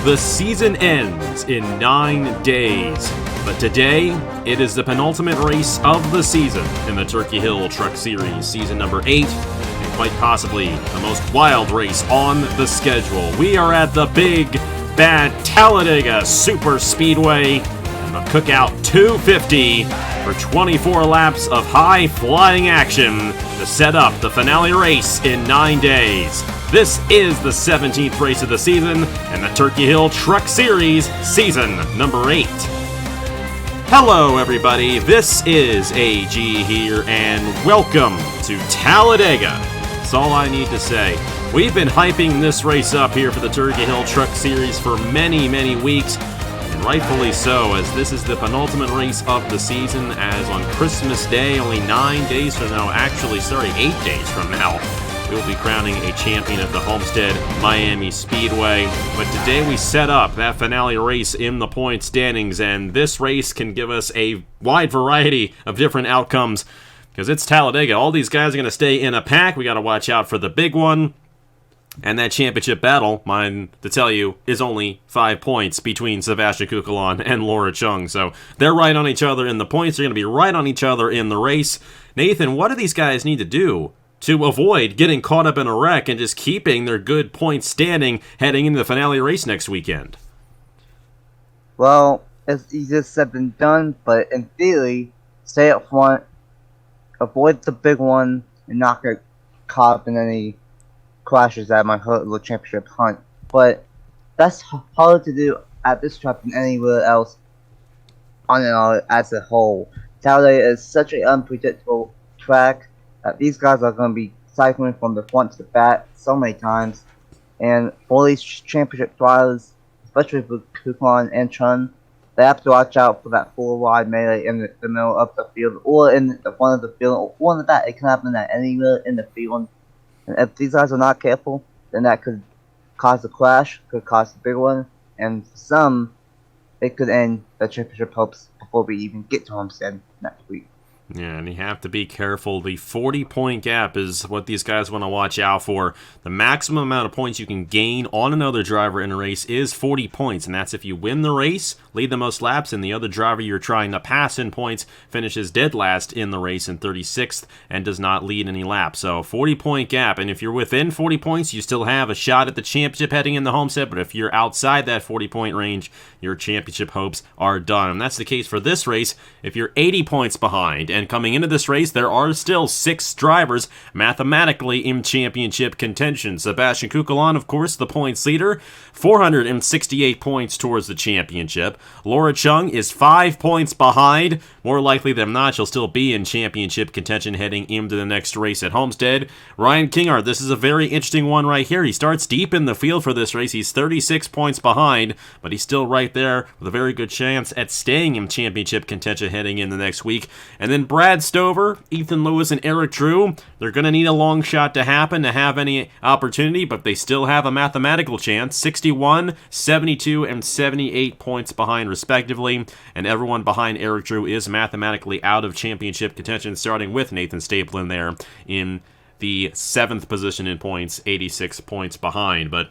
The season ends in 9 days, but today it is the penultimate race of the season in the Turkey Hill Truck Series, season number 8, and quite possibly the most wild race on the schedule. We are at the big, bad Talladega Super Speedway and the Cookout 250 for 24 laps of high-flying action to set up the finale race in 9 days. This is the 17th race of the season and the Turkey Hill Truck Series, season number 8. Hello everybody, this is AG here, and welcome to Talladega. That's all I need to say. We've been hyping this race up here for the Turkey Hill Truck Series for many weeks, and rightfully so, as this is the penultimate race of the season, as on Christmas Day, only 9 days from now, 8 days from now, we'll be crowning a champion at the Homestead Miami Speedway. But today we set up that finale race in the point standings, and this race can give us a wide variety of different outcomes because it's Talladega. All these guys are going to stay in a pack. We got to watch out for the big one. And that championship battle, mind to tell you, is only 5 points between Sebastian Kukulon and Laura Chung. So they're right on each other in the points. They're going to be right on each other in the race. Nathan, what do these guys need to do to avoid getting caught up in a wreck and just keeping their good points standing heading into the finale race next weekend? Well, it's easier said than done, but in theory, stay up front, avoid the big one, and not get caught up in any crashes that might hurt the championship hunt. But that's harder to do at this track than anywhere else on and as a whole. Talladega is such an unpredictable track. These guys are going to be cycling from the front to the back so many times. And for these championship drivers, especially for Kukulon and Chun, they have to watch out for that four-wide melee in the middle of the field, or in the front of the field, or in the back. It can happen at anywhere in the field. And if these guys are not careful, then that could cause a crash, could cause a big one, and for some, it could end the championship hopes before we even get to Homestead next week. Yeah, and you have to be careful. The 40-point gap is what these guys want to watch out for. The maximum amount of points you can gain on another driver in a race is 40 points, and that's if you win the race, lead the most laps, and the other driver you're trying to pass in points finishes dead last in the race in 36th and does not lead any laps. So 40-point gap, and if you're within 40 points, you still have a shot at the championship heading in the Homestead, but if you're outside that 40-point range, your championship hopes are done. And that's the case for this race. If you're 80 points behind, and coming into this race, there are still 6 drivers mathematically in championship contention. Sebastian Kukulon, of course, the points leader, 468 points towards the championship. Laura Chung is 5 points behind. More likely than not, she'll still be in championship contention heading into the next race at Homestead. Ryan Kingard, this is a very interesting one right here. He starts deep in the field for this race. He's 36 points behind, but he's still right there with a very good chance at staying in championship contention heading in the next week. And then Brad Stover, Ethan Lewis, and Eric Drew, they're going to need a long shot to happen to have any opportunity, but they still have a mathematical chance. 61, 72, and 78 points behind respectively, and everyone behind Eric Drew is mathematically out of championship contention, starting with Nathan Staplin there in the 7th position in points, 86 points behind. But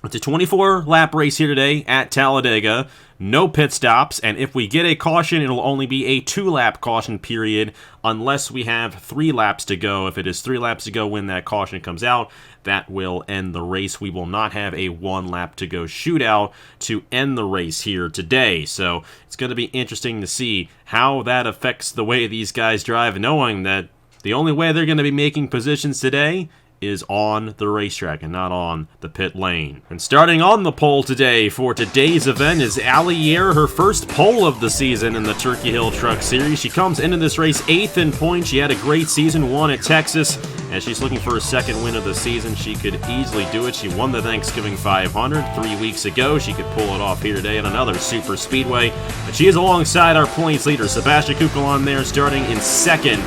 it's a 24-lap race here today at Talladega. No pit stops, and if we get a caution, it'll only be a 2-lap caution period unless we have 3 laps to go. If it is 3 laps to go when that caution comes out, that will end the race. We will not have a 1-lap to go shootout to end the race here today. So it's going to be interesting to see how that affects the way these guys drive, knowing that the only way they're going to be making positions today is on the racetrack and not on the pit lane. And starting on the pole today for today's event is Allie Year, her first pole of the season in the Turkey Hill Truck Series. She comes into this race 8th in points. She had a great season, won at Texas, and she's looking for a second win of the season. She could easily do it. She won the Thanksgiving 500 3 weeks ago. She could pull it off here today at another super speedway, but she is alongside our points leader, Sebastian Kukulon, there starting in 2nd.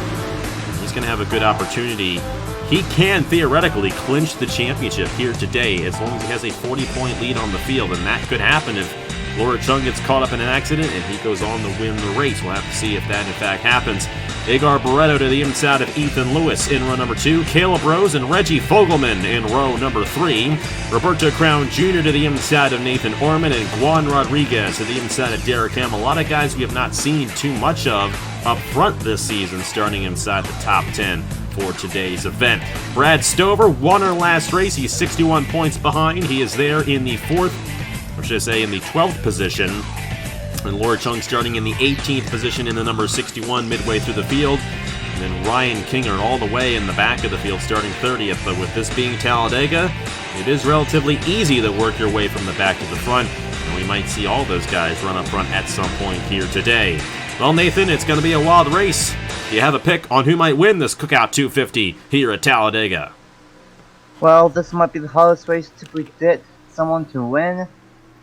He's going to have a good opportunity. He can theoretically clinch the championship here today as long as he has a 40-point lead on the field, and that could happen if Laura Chung gets caught up in an accident and he goes on to win the race. We'll have to see if that in fact happens. Agar Barretto to the inside of Ethan Lewis in row number 2. Caleb Rose and Reggie Fogelman in row number 3. Roberto Crown Jr. to the inside of Nathan Orman, and Juan Rodriguez to the inside of Derek Ham. A lot of guys we have not seen too much of up front this season, starting inside the top 10 for today's event. Brad Stover won our last race. He's 61 points behind. He is there in the 12th position. And Laura Chung starting in the 18th position in the number 61 midway through the field. And then Ryan Kinger all the way in the back of the field starting 30th. But with this being Talladega, it is relatively easy to work your way from the back to the front. And we might see all those guys run up front at some point here today. Well, Nathan, it's going to be a wild race. Do you have a pick on who might win this Cookout 250 here at Talladega? Well, this might be the hardest race to predict someone to win,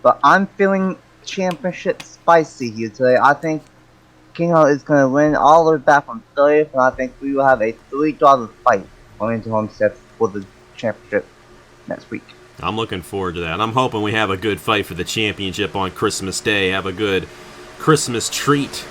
but I'm feeling championship spicy here today. I think King Hunt is going to win all the way back from 30th, and I think we will have a $3 fight going into Homestead for the championship next week. I'm looking forward to that. I'm hoping we have a good fight for the championship on Christmas Day. Have a good Christmas treat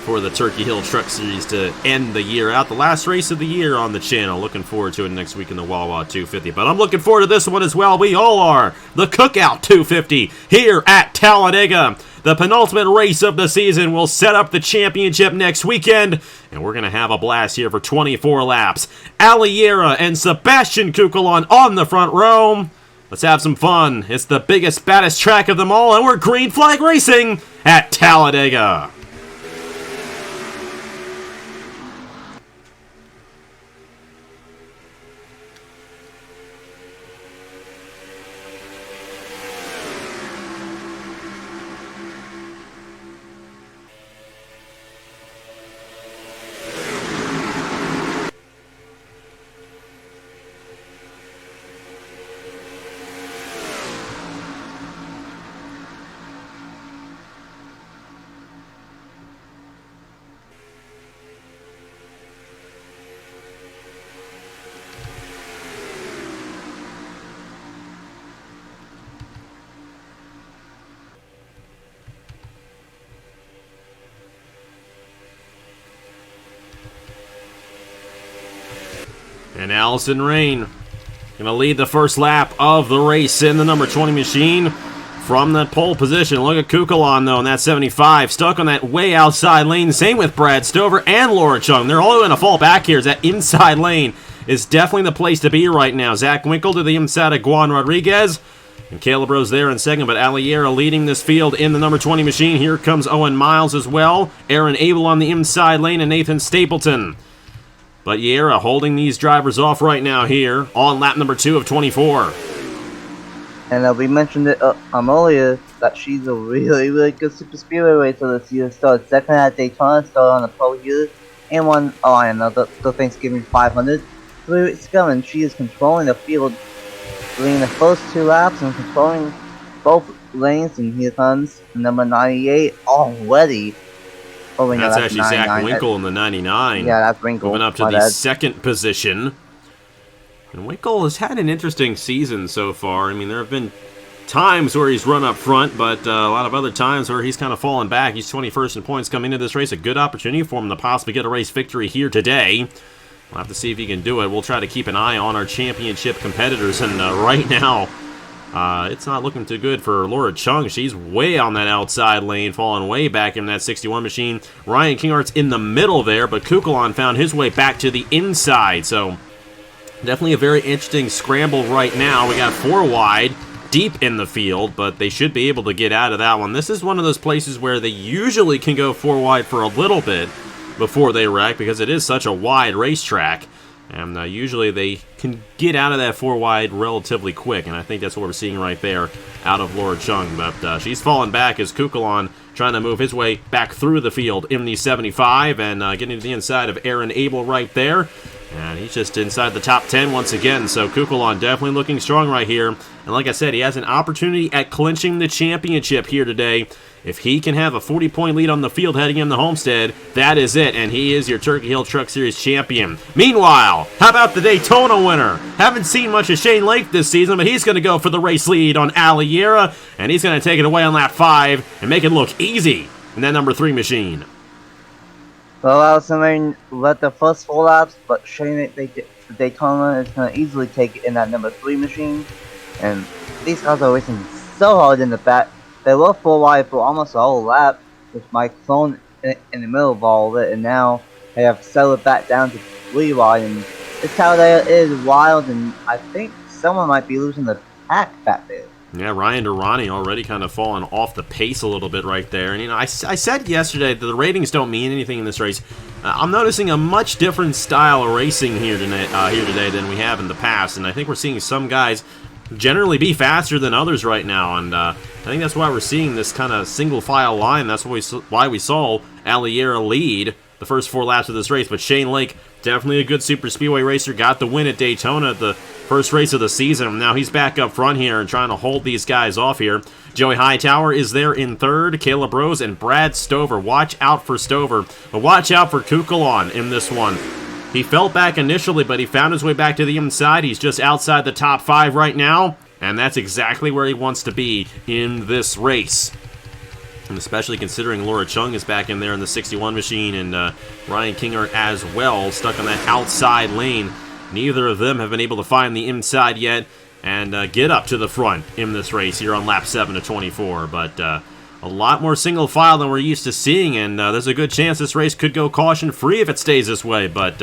for the Turkey Hill Truck Series to end the year out. The last race of the year on the channel. Looking forward to it next week in the Wawa 250. But I'm looking forward to this one as well. We all are. The Cookout 250 here at Talladega. The penultimate race of the season will set up the championship next weekend. And we're going to have a blast here for 24 laps. Aliera and Sebastian Kukulon on the front row. Let's have some fun. It's the biggest, baddest track of them all. And we're green flag racing at Talladega. And Allison Rain going to lead the first lap of the race in the number 20 machine from that pole position. Look at Kukulon, though, in that 75. Stuck on that way outside lane. Same with Brad Stover and Laura Chung. They're all going to fall back here as that inside lane is definitely the place to be right now. Zach Winkle to the inside of Juan Rodriguez. And Caleb Rose there in second, but Aliera leading this field in the number 20 machine. Here comes Owen Miles as well. Aaron Abel on the inside lane and Nathan Stapleton. But Yera holding these drivers off right now here on lap number 2 of 24. And we mentioned it earlier that she's a really, really good super speedway racer this year. Started second at Daytona, started on the Pro year, and won the Thanksgiving 500. 3 weeks ago, and she is controlling the field, leading the first 2 laps and controlling both lanes. And here comes number 98 already. Oh, wait, that's actually Zach Winkle in the 99. Yeah, that's Winkle. Moving up to the second position. And Winkle has had an interesting season so far. I mean, there have been times where he's run up front, but a lot of other times where he's kind of fallen back. He's 21st in points coming into this race. A good opportunity for him to possibly get a race victory here today. We'll have to see if he can do it. We'll try to keep an eye on our championship competitors. And right now, it's not looking too good for Laura Chung. She's way on that outside lane, falling way back in that 61 machine. Ryan Kingart's in the middle there, but Kukulon found his way back to the inside. So definitely a very interesting scramble right now. We got 4 wide, deep in the field, but they should be able to get out of that one. This is one of those places where they usually can go 4 wide for a little bit before they wreck, because it is such a wide racetrack. And usually they can get out of that 4 wide relatively quick, and I think that's what we're seeing right there out of Laura Chung. But she's fallen back as Kukulon trying to move his way back through the field in the 75, and getting to the inside of Aaron Abel right there. And he's just inside the top 10 once again, so Kukulon definitely looking strong right here. And like I said, he has an opportunity at clinching the championship here today. If he can have a 40-point lead on the field heading into Homestead, that is it, and he is your Turkey Hill Truck Series champion. Meanwhile, how about the Daytona winner? Haven't seen much of Shane Lake this season, but he's going to go for the race lead on Aliera, and he's going to take it away on lap 5 and make it look easy in that number 3 machine. Well, Alcemain led the first 4 laps, but Shane the Daytona is going to easily take it in that number 3 machine. And these cars are racing so hard in the back. They were 4 wide for almost a whole lap, with Mike thrown in the middle of all of it, and now they have settled back down to 3 wide. And this Talladega is wild, and I think someone might be losing the pack back there. Yeah, Ryan Durrani already kind of falling off the pace a little bit right there. And, you know, I said yesterday that the ratings don't mean anything in this race. I'm noticing a much different style of racing here today than we have in the past. And I think we're seeing some guys generally be faster than others right now. And I think that's why we're seeing this kind of single file line. That's why we saw Aliera lead the first 4 laps of this race. But Shane Lake, definitely a good super speedway racer, got the win at Daytona at the first race of the season. Now he's back up front here and trying to hold these guys off here. Joey Hightower is there in third. Caleb Rose and Brad Stover. Watch out for Stover, but watch out for Kukulon in this one. He fell back initially, but he found his way back to the inside. He's just outside the top 5 right now, and that's exactly where he wants to be in this race. And especially considering Laura Chung is back in there in the 61 machine, and Ryan Kinger as well, stuck on that outside lane. Neither of them have been able to find the inside yet and get up to the front in this race here on lap 7 of 24. But a lot more single file than we're used to seeing, and there's a good chance this race could go caution-free if it stays this way. But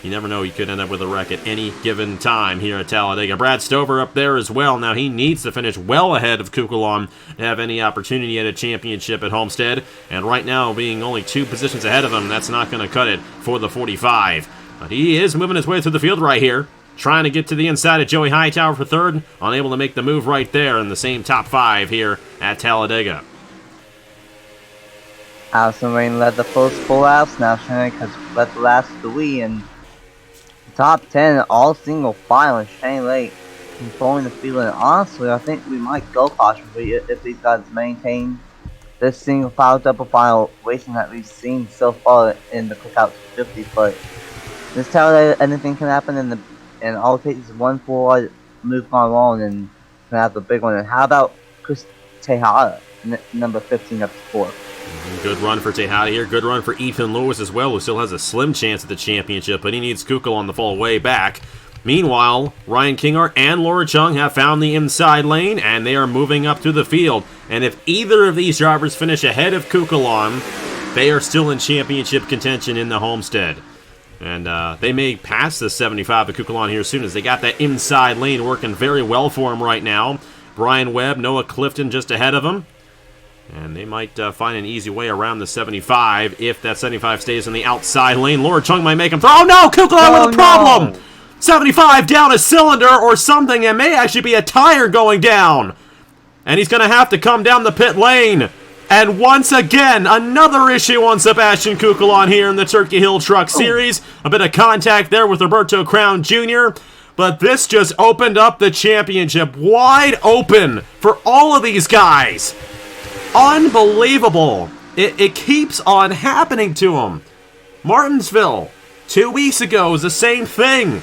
you never know, you could end up with a wreck at any given time here at Talladega. Brad Stover up there as well. Now he needs to finish well ahead of Kukulon to have any opportunity at a championship at Homestead. And right now, being only 2 positions ahead of him, that's not going to cut it for the 45. But he is moving his way through the field right here, trying to get to the inside of Joey Hightower for third, unable to make the move right there in the same top 5 here at Talladega. Allison Rain led the first 4 laps. Now Shane has led the last 3, and the top 10 all single file, and Shane Lake controlling the field. And honestly, I think we might go caution-free if these guys maintain this single file, double file racing that we've seen so far in the Cookout 50. But this Talladega, anything can happen, and all it takes is 1 forward move on wrong, and gonna have the big one. And how about Chris Tejada, number 15 up to 4? Good run for Tejada here. Good run for Ethan Lewis as well, who still has a slim chance at the championship, but he needs Kukulon to fall way back. Meanwhile, Ryan Kinger and Laura Chung have found the inside lane, and they are moving up through the field. And if either of these drivers finish ahead of Kukulon, they are still in championship contention in the Homestead. And they may pass the 75 of Kukulon here soon, as they got that inside lane working very well for him right now. Brian Webb, Noah Clifton just ahead of him. And they might find an easy way around the 75 if that 75 stays in the outside lane. Laura Chung might make him throw. Oh no, Kukulon with a problem! No. 75 down a cylinder or something. It may actually be a tire going down. And he's going to have to come down the pit lane. And once again, another issue on Sebastian Kukulon here in the Turkey Hill Truck Series. A bit of contact there with Roberto Crown Jr., but this just opened up the championship wide open for all of these guys. Unbelievable. It keeps on happening to them. Martinsville, 2 weeks ago, was the same thing.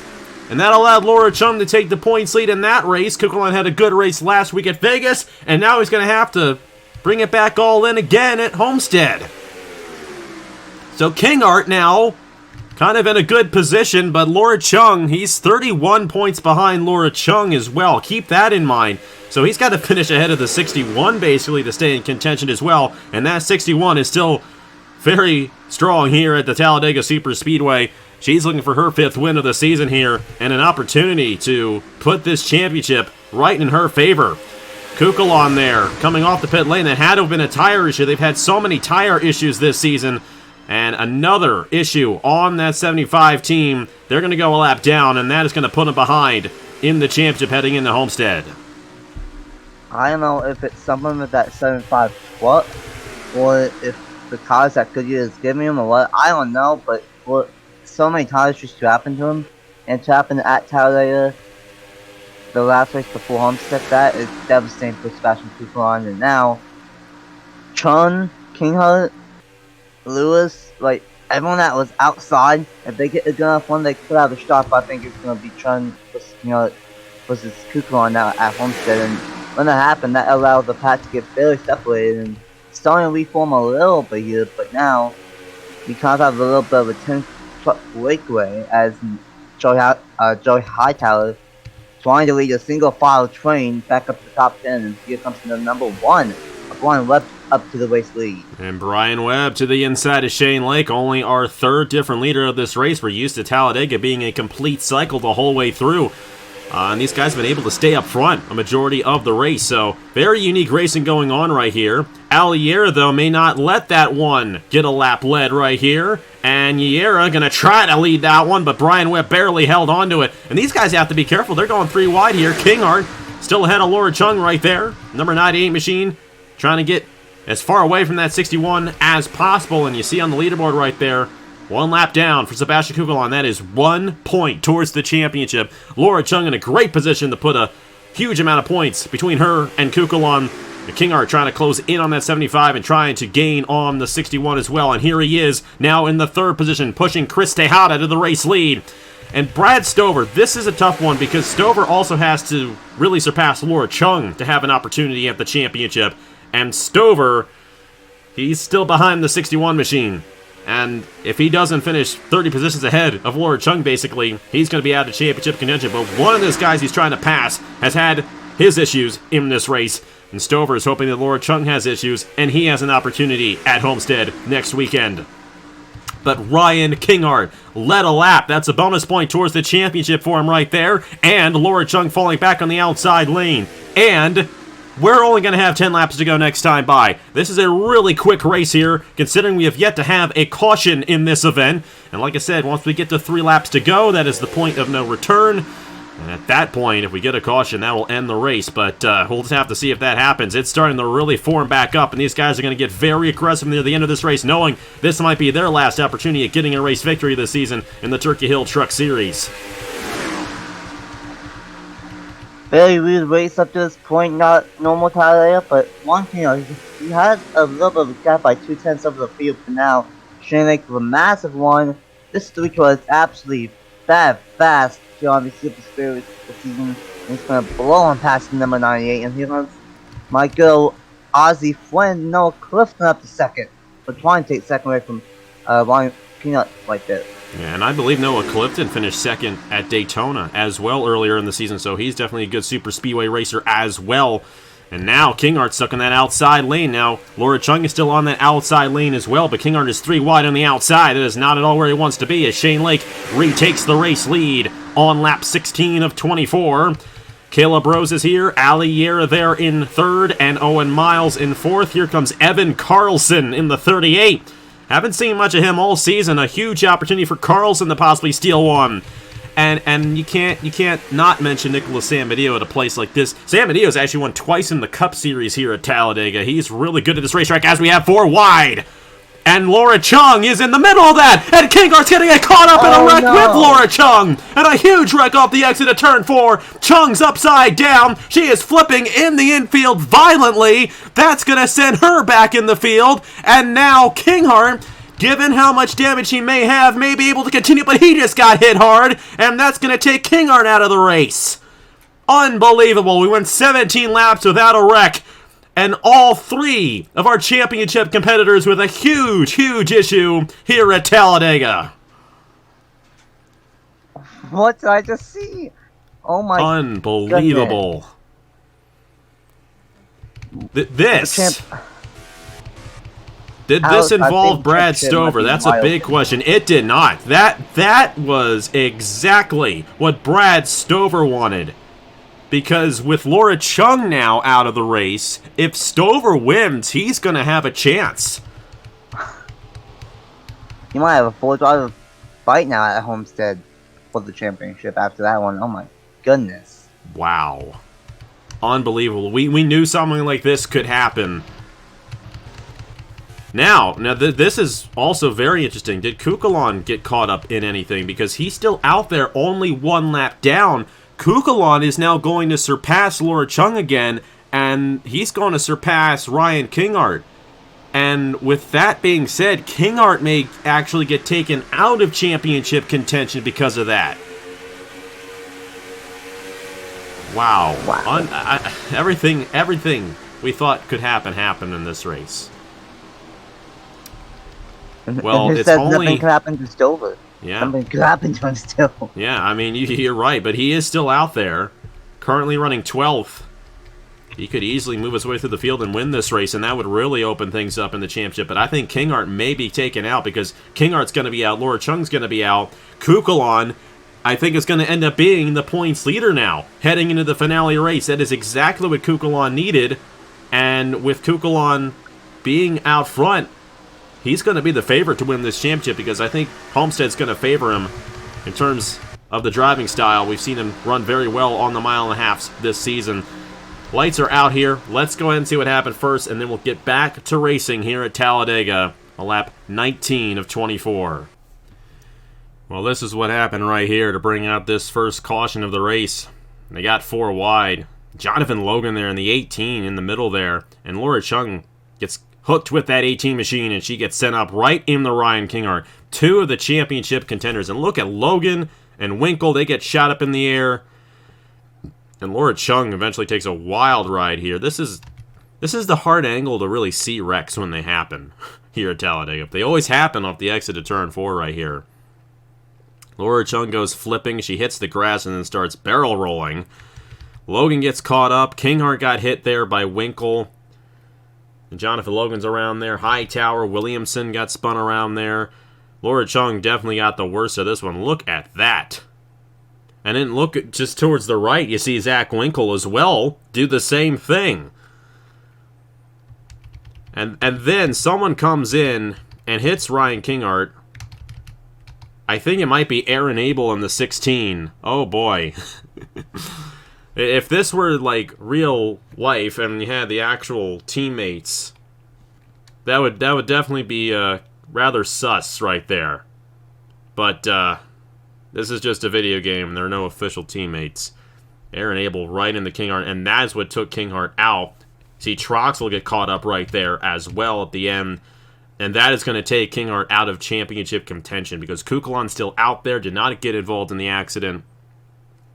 And that allowed Laura Chung to take the points lead in that race. Kukulon had a good race last week at Vegas, and now he's going to have to bring it back all in again at Homestead. So Kingart now kind of in a good position, but Laura Chung, he's 31 points behind Laura Chung as well. Keep that in mind. So he's got to finish ahead of the 61 basically to stay in contention as well. And that 61 is still very strong here at the Talladega Super Speedway. She's looking for her 5th win of the season here and an opportunity to put this championship right in her favor. Kukulon there, coming off the pit lane. That had to have been a tire issue. They've had so many tire issues this season. And another issue on that 75 team. They're going to go a lap down, and that is going to put them behind in the championship heading into Homestead. I don't know if it's something with that 75 truck, or if the cars that Goodyear is giving him, or what. I don't know, but so many tires just to happen to him, and to happen at Talladega, the last race before Homestead, that is devastating for Sebastian Kukulon. And now, Chun, Kinghart, Lewis, like everyone that was outside, if they get a good enough one, they could have a shot. But I think it's gonna be Chun versus Kukulon now at Homestead. And when that happened, that allowed the pack to get fairly separated and starting to reform a little bit here. But now, we kind of have a little bit of a 10-truck breakaway as Joey Hightower trying to lead a single file train back up to the top 10, and here comes the number 1, Brian Webb up to the race lead. And Brian Webb to the inside of Shane Lake, only our third different leader of this race. We're used to Talladega being a complete cycle the whole way through. And these guys have been able to stay up front a majority of the race, so very unique racing going on right here. Aliera, though, may not let that one get a lap led right here, and Yera going to try to lead that one, but Brian Webb barely held on to it. And these guys have to be careful. They're going 3 wide here. Kinghart still ahead of Laura Chung right there. Number 98 machine trying to get as far away from that 61 as possible, and you see on the leaderboard right there, 1 lap down for Sebastian Kugelon. That is 1 point towards the championship. Laura Chung in a great position to put a huge amount of points between her and Kugelon. Kinghart trying to close in on that 75 and trying to gain on the 61 as well. And here he is now in the 3rd position, pushing Chris Tejada to the race lead. And Brad Stover, this is a tough one because Stover also has to really surpass Laura Chung to have an opportunity at the championship. And Stover, he's still behind the 61 machine. And if he doesn't finish 30 positions ahead of Laura Chung, basically, he's going to be out of championship contention. But one of those guys he's trying to pass has had his issues in this race. And Stover is hoping that Laura Chung has issues, and he has an opportunity at Homestead next weekend. But Ryan Kinghart led a lap. That's a bonus point towards the championship for him right there. And Laura Chung falling back on the outside lane. And we're only going to have 10 laps to go next time by. This is a really quick race here, considering we have yet to have a caution in this event. And like I said, once we get to 3 laps to go, that is the point of no return. And at that point, if we get a caution, that will end the race. But we'll just have to see if that happens. It's starting to really form back up, and these guys are going to get very aggressive near the end of this race, knowing this might be their last opportunity at getting a race victory this season in the Turkey Hill Truck Series. Very weird race up to this point, not normal Talladega, but one thing, he had a little bit of a gap by 2/10 over the field for now. Shane Lake with a massive one. This streak was absolutely fast here on the Super Speedway this season. And he's going to blow on past the number 98, and here comes my girl Ozzy Flynn, Noah Clifton up to 2nd, but trying to take 2nd away from Ryan Peanut like this. Yeah, and I believe Noah Clifton finished 2nd at Daytona as well earlier in the season, so he's definitely a good super speedway racer as well. And now Kinghart stuck in that outside lane. Now Laura Chung is still on that outside lane as well, but Kinghart is 3 wide on the outside. That is not at all where he wants to be as Shane Lake retakes the race lead on lap 16 of 24. Caleb Rose is here, Ali Yera there in 3rd, and Owen Miles in 4th. Here comes Evan Carlson in the 38. Haven't seen much of him all season. A huge opportunity for Carlson to possibly steal one. And you can't not mention Nicholas Samedeo at a place like this. Samedeo's actually won twice in the Cup Series here at Talladega. He's really good at this racetrack as we have 4 wide. And Laura Chung is in the middle of that. And Kinghart's getting caught up in a wreck with Laura Chung. And a huge wreck off the exit of turn 4. Chung's upside down. She is flipping in the infield violently. That's going to send her back in the field. And now Kinghart, given how much damage he may have, may be able to continue, but he just got hit hard. And that's going to take Kinghart out of the race. Unbelievable. We went 17 laps without a wreck. And all 3 of our championship competitors with a huge issue here at Talladega. What did I just see? Oh my Unbelievable. This. Did this involve Brad Stover? That's a big question. It did not. That was exactly what Brad Stover wanted. Because with Laura Chung now out of the race, if Stover wins, he's going to have a chance. You might have a 4-driver fight now at Homestead for the championship after that one. Oh my goodness. Wow. Unbelievable. We knew something like this could happen. Now this is also very interesting. Did Kukulon get caught up in anything? Because he's still out there, only 1 lap down. Kukulon is now going to surpass Laura Chung again, and he's going to surpass Ryan Kinghart. And with that being said, Kinghart may actually get taken out of championship contention because of that. Wow. Everything we thought could happen happened in this race. And Well, who it's says only... nothing could happen to Stover? Yeah. Something could happen to him still. Yeah, I mean, you're right, but he is still out there, currently running 12th. He could easily move his way through the field and win this race, and that would really open things up in the championship. But I think Kinghart may be taken out because Kinghart's going to be out, Laura Chung's going to be out. Kukulon, I think, is going to end up being the points leader now, heading into the finale race. That is exactly what Kukulon needed, and with Kukulon being out front, he's going to be the favorite to win this championship because I think Homestead's going to favor him in terms of the driving style. We've seen him run very well on the 1.5 miles this season. Lights are out here. Let's go ahead and see what happened first, and then we'll get back to racing here at Talladega, a lap 19 of 24. Well, this is what happened right here to bring out this first caution of the race. They got 4 wide. Jonathan Logan there in the 18 in the middle there, and Laura Chung gets hooked with that 18 machine, and she gets sent up right in the Ryan Kinghart. 2 of the championship contenders, and look at Logan and Winkle. They get shot up in the air. And Laura Chung eventually takes a wild ride here. This is the hard angle to really see wrecks when they happen here at Talladega. They always happen off the exit of turn 4 right here. Laura Chung goes flipping. She hits the grass and then starts barrel rolling. Logan gets caught up. Kinghart got hit there by Winkle. And Jonathan Logan's around there. Hightower, Williamson got spun around there. Laura Chung definitely got the worst of this one. Look at that. And then look at just towards the right, you see Zach Winkle as well do the same thing. And then someone comes in and hits Ryan Kinghart. I think it might be Aaron Abel in the 16. Oh boy. If this were like real life and you had the actual teammates, that would definitely be rather sus right there. But this is just a video game. There are no official teammates. Aaron Abel right in the Kinghart, and that's what took Kinghart out. See, Trox will get caught up right there as well at the end, and that is going to take Kinghart out of championship contention because Kukulon's still out there, did not get involved in the accident,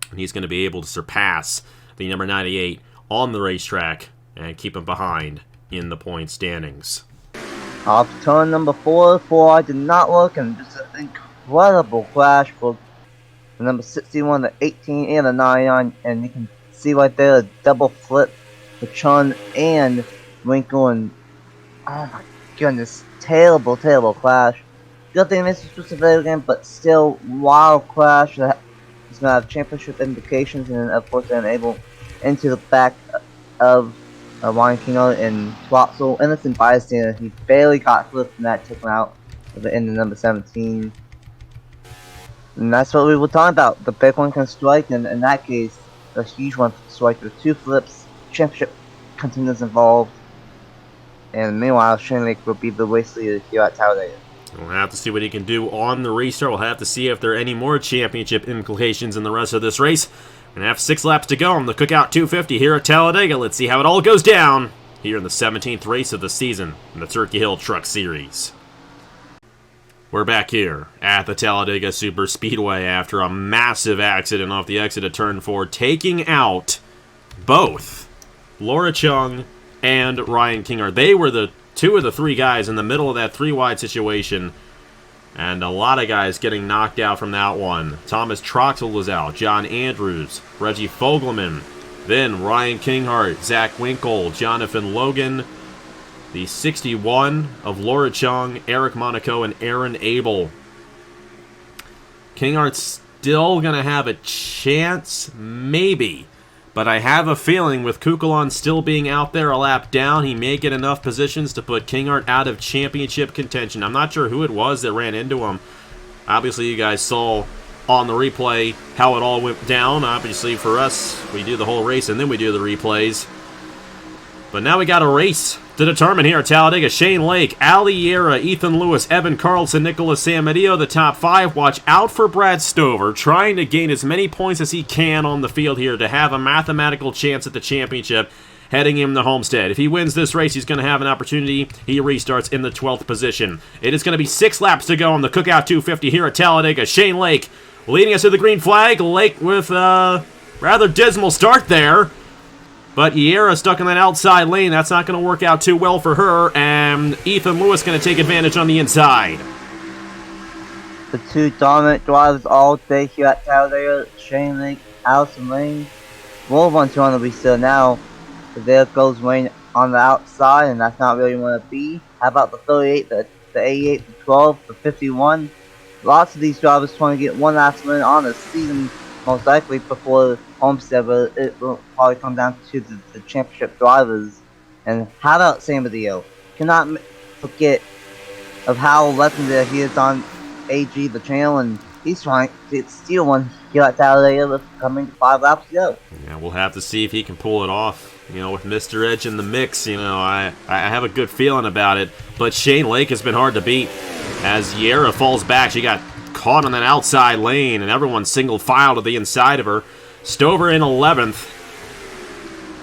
and he's going to be able to surpass the number 98 on the racetrack and keep him behind in the point standings. Off turn number 4, 4 did not look, and just an incredible crash for the number 61, the 18, and the 99, and you can see right there a double flip for Chun and Winkle, and oh my goodness, terrible crash. Good thing this is just a video game, but still, wild crash that is going to have championship implications, and then of course they're able into the back of Ryan Kinghart and Troxel. Innocent bystander, he barely got flipped, and that took him out of the end of number 17. And that's what we were talking about. The big one can strike, and in that case, a huge one can strike with 2 flips, championship contenders involved. And meanwhile, Shane Lake will be the race leader here at Talladega. We'll have to see what he can do on the restart. We'll have to see if there are any more championship implications in the rest of this race. We're going to have 6 laps to go on the Cookout 250 here at Talladega. Let's see how it all goes down here in the 17th race of the season in the Turkey Hill Truck Series. We're back here at the Talladega Super Speedway after a massive accident off the exit of Turn 4, taking out both Laura Chung and Ryan Kinghart. They were the 2 of the 3 guys in the middle of that 3-wide situation, and a lot of guys getting knocked out from that one. Thomas Troxel was out, John Andrews, Reggie Fogelman, then Ryan Kinghart, Zach Winkle, Jonathan Logan, the 61 of Laura Chung, Eric Monaco, and Aaron Abel. Kinghart's still going to have a chance, maybe. But I have a feeling with Kukulon still being out there a lap down, he may get enough positions to put Kinghart out of championship contention. I'm not sure who it was that ran into him. Obviously, you guys saw on the replay how it all went down. Obviously, for us, we do the whole race and then we do the replays. But now we got a race to determine here at Talladega. Shane Lake, Ali Yera, Ethan Lewis, Evan Carlson, Nicholas Samadio, the top 5. Watch out for Brad Stover, trying to gain as many points as he can on the field here to have a mathematical chance at the championship heading him to Homestead. If he wins this race, he's going to have an opportunity. He restarts in the 12th position. It is going to be 6 laps to go on the Cookout 250 here at Talladega. Shane Lake leading us to the green flag. Lake with a rather dismal start there. But Yera stuck in that outside lane. That's not going to work out too well for her. And and Ethan Lewis going to take advantage on the inside. The two dominant drivers all day here at Talladega, Shane Lake, Allison Lane. More one to on the still now. There goes Wayne on the outside, and that's not really where you want to be. How about the 38, the 88, the 12, the 51? Lots of these drivers trying to get one last win on the season, most likely before Homestead, but it will probably come down to the championship drivers. And how about San Mateo? Cannot forget of how legendary he is on AG the channel, and he's trying to steal one here at Talladega with coming 5 laps to go. Yeah, we'll have to see if he can pull it off. You know, with Mr. Edge in the mix, you know, I have a good feeling about it. But Shane Lake has been hard to beat. As Yera falls back, she got caught on that outside lane, and everyone's single file to the inside of her. Stover in 11th.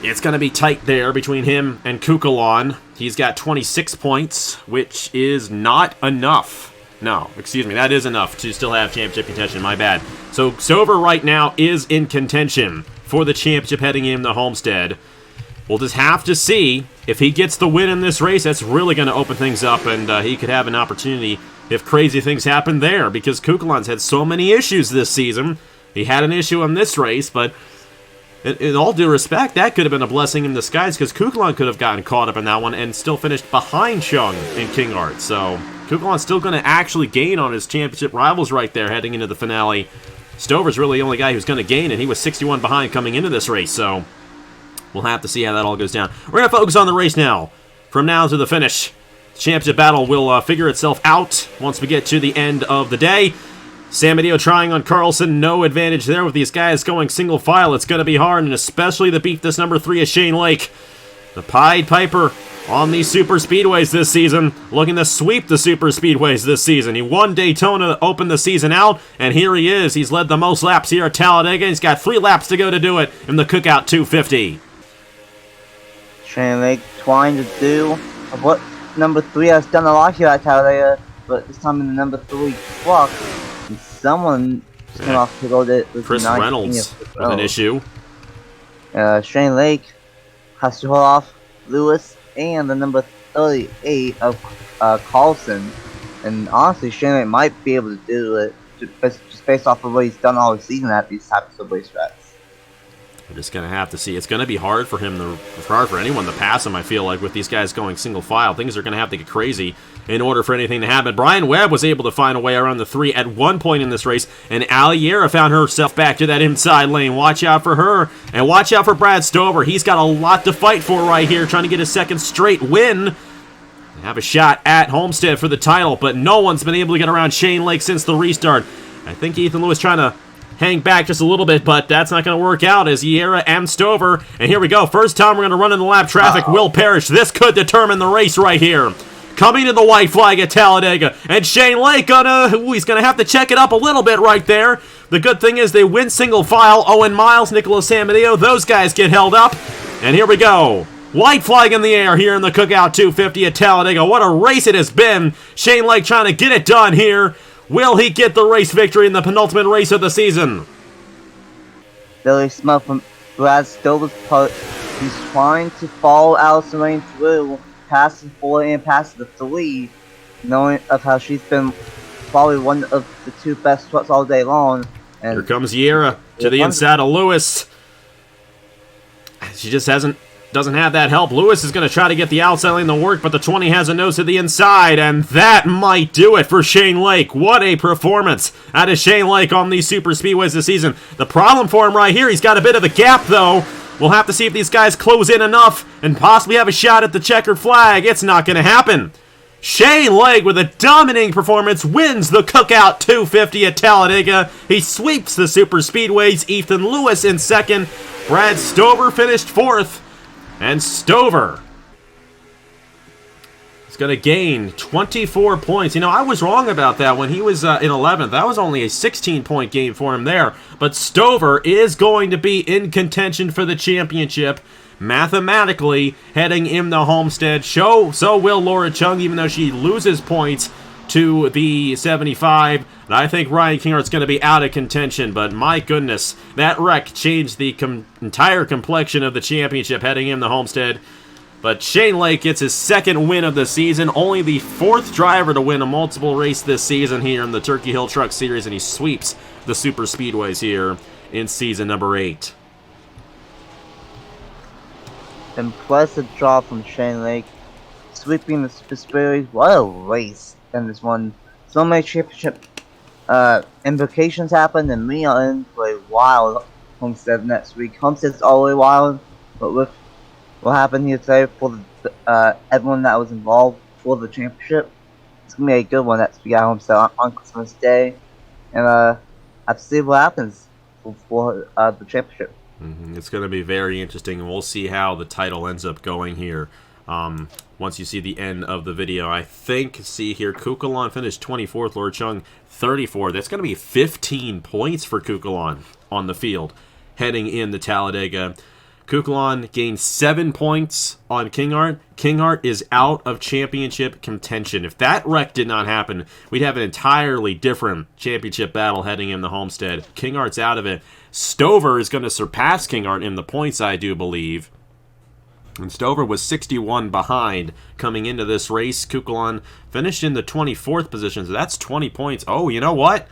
It's going to be tight there between him and Kukulon. He's got 26 points, which is not enough. No, excuse me, that is enough to still have championship contention, my bad. So Stover right now is in contention for the championship heading in the Homestead. We'll just have to see if he gets the win in this race. That's really going to open things up, and he could have an opportunity if crazy things happen there, because Kukulon's had so many issues this season. He had an issue in this race, but in all due respect, that could have been a blessing in disguise, because Kukulon could have gotten caught up in that one and still finished behind Chung in King Art. So Kukulon's still going to actually gain on his championship rivals right there heading into the finale. Stover's really the only guy who's going to gain, and he was 61 behind coming into this race, so we'll have to see how that all goes down. We're going to focus on the race now. From now to the finish, the championship battle will figure itself out once we get to the end of the day. San Mateo trying on Carlson, no advantage there with these guys going single file. It's going to be hard, and especially to beat this number 3 is Shane Lake. The Pied Piper on these super speedways this season, looking to sweep the super speedways this season. He won Daytona to open the season out, and here he is. He's led the most laps here at Talladega. He's got 3 laps to go to do it in the Cookout 250. Shane Lake trying to do what number 3 has done a lot here at Talladega, but this time in the number 3 truck, and someone came off to go to Chris Reynolds with an issue. Shane Lake has to hold off Lewis and the number 38 of Carlson, and honestly, Shane Lake might be able to do it just based off of what he's done all season at these types of racetracks. We're just going to have to see. It's going to be hard for him, hard for anyone to pass him, I feel like, with these guys going single file. Things are going to have to get crazy in order for anything to happen. Brian Webb was able to find a way around the 3 at one point in this race, and Aliera found herself back to that inside lane. Watch out for her, and watch out for Brad Stover. He's got a lot to fight for right here, trying to get his second straight win. Have a shot at Homestead for the title, but no one's been able to get around Shane Lake since the restart. I think Ethan Lewis trying to hang back just a little bit, but that's not going to work out as Yera and Stover. And here we go. First time we're going to run into lap traffic. Will Parrish. This could determine the race right here. Coming to the white flag at Talladega. And Shane Lake, he's going to have to check it up a little bit right there. The good thing is they win single file. Owen Miles, Nicholas San Mateo, those guys get held up. And here we go. White flag in the air here in the Cookout 250 at Talladega. What a race it has been. Shane Lake trying to get it done here. Will he get the race victory in the penultimate race of the season? Billy Smith from Brad Stover's part. He's trying to follow Allison Lane through, past the 4 and past the 3, knowing of how she's been probably one of the 2 best trucks all day long. And here comes Yera to the inside of Lewis. She just doesn't have that help. Lewis is going to try to get the outside lane to work, but the 20 has a nose to the inside, and that might do it for Shane Lake. What a performance out of Shane Lake on these super speedways this season. The problem for him right here, he's got a bit of a gap, though. We'll have to see if these guys close in enough and possibly have a shot at the checkered flag. It's not going to happen. Shane Lake, with a dominating performance, wins the Cookout 250 at Talladega. He sweeps the super speedways. Ethan Lewis in second. Brad Stover finished 4th. And Stover is going to gain 24 points. You know, I was wrong about that when he was in 11th. That was only a 16-point game for him there. But Stover is going to be in contention for the championship, mathematically, heading in the Homestead. So will Laura Chung, even though she loses points to the 75. And I think Ryan Kinghart's going to be out of contention, but my goodness, that wreck changed the entire complexion of the championship heading in the Homestead. But Shane Lake gets his second win of the season, only the 4th driver to win a multiple race this season here in the Turkey Hill Truck Series, and he sweeps the super speedways here in season number 8. Impressive job from Shane Lake, sweeping the super speedways. What a race in this one. So many championship implications happened, and we are in for a wild Homestead next week. Homestead's always wild, but with what happened here today for the, everyone that was involved for the championship, it's gonna be a good one next week at Homestead on Christmas Day, and I've seen what happens for the championship. It's going to be very interesting, and we'll see how the title ends up going here. Once you see the end of the video, I think, see here, Kukulon finished 24th, Laura Chung 34th. That's going to be 15 points for Kukulon on the field heading into Talladega. Kukulon gained 7 points on Kinghart. Kinghart is out of championship contention. If that wreck did not happen, we'd have an entirely different championship battle heading into Homestead. Kinghart's out of it. Stover is going to surpass Kinghart in the points, I do believe. And Stover was 61 behind coming into this race. Kukulon finished in the 24th position, so that's 20 points. Oh, you know what?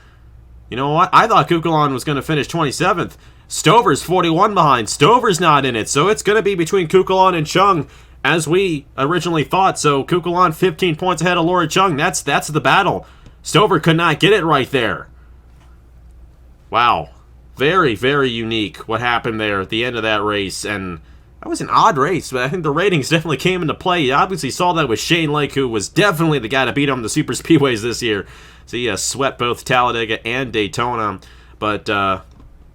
I thought Kukulon was going to finish 27th. Stover's 41 behind. Stover's not in it, so it's going to be between Kukulon and Chung, as we originally thought. So Kukulon 15 points ahead of Laura Chung. That's the battle. Stover could not get it right there. Wow. Very, very unique what happened there at the end of that race, and that was an odd race, but I think the ratings definitely came into play. You obviously saw that with Shane Lake, who was definitely the guy to beat on the super speedways this year. So he swept both Talladega and Daytona, but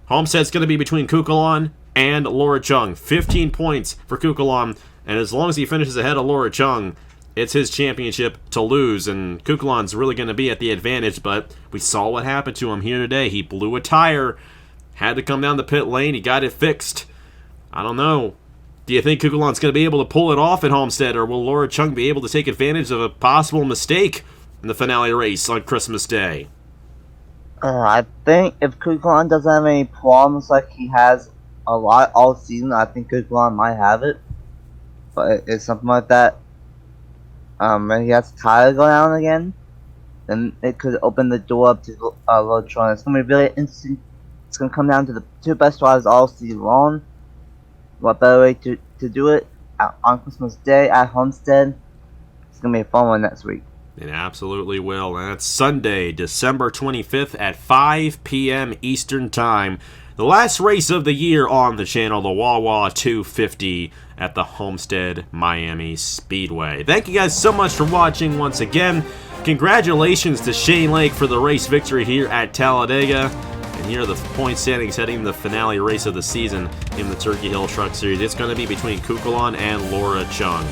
Homestead's going to be between Kukulon and Laura Chung. 15 points for Kukulon, and as long as he finishes ahead of Laura Chung, it's his championship to lose, and Kukulon's really going to be at the advantage, but we saw what happened to him here today. He blew a tire, had to come down the pit lane, he got it fixed. I don't know. Do you think Kukulon's going to be able to pull it off at Homestead, or will Laura Chung be able to take advantage of a possible mistake in the finale race on Christmas Day? I think if Kukulon doesn't have any problems like he has a lot all season, I think Kukulon might have it. But it's something like that. When he has tire go down again, then it could open the door up to Laura Chung. It's going to be really interesting. It's going to come down to the 2 best drivers all season long. What better way to do it on Christmas Day at Homestead? It's going to be a fun one next week. It absolutely will. And that's Sunday, December 25th at 5 p.m. Eastern Time. The last race of the year on the channel, the Wawa 250 at the Homestead Miami Speedway. Thank you guys so much for watching once again. Congratulations to Shane Lake for the race victory here at Talladega. And here are the point standings heading the finale race of the season in the Turkey Hill Truck Series. It's going to be between Kukulon and Laura Chung.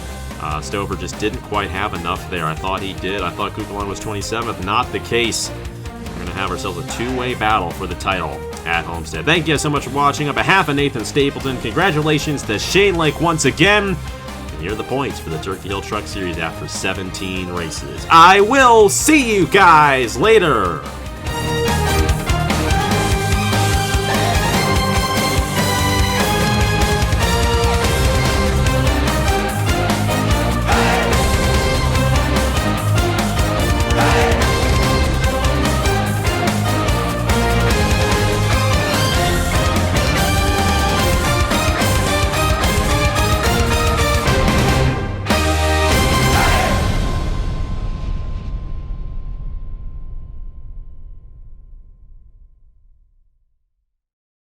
Stover just didn't quite have enough there. I thought he did. I thought Kukulon was 27th. Not the case. We're going to have ourselves a two-way battle for the title at Homestead. Thank you guys so much for watching. On behalf of Nathan Stapleton, congratulations to Shane Lake once again. And here are the points for the Turkey Hill Truck Series after 17 races. I will see you guys later.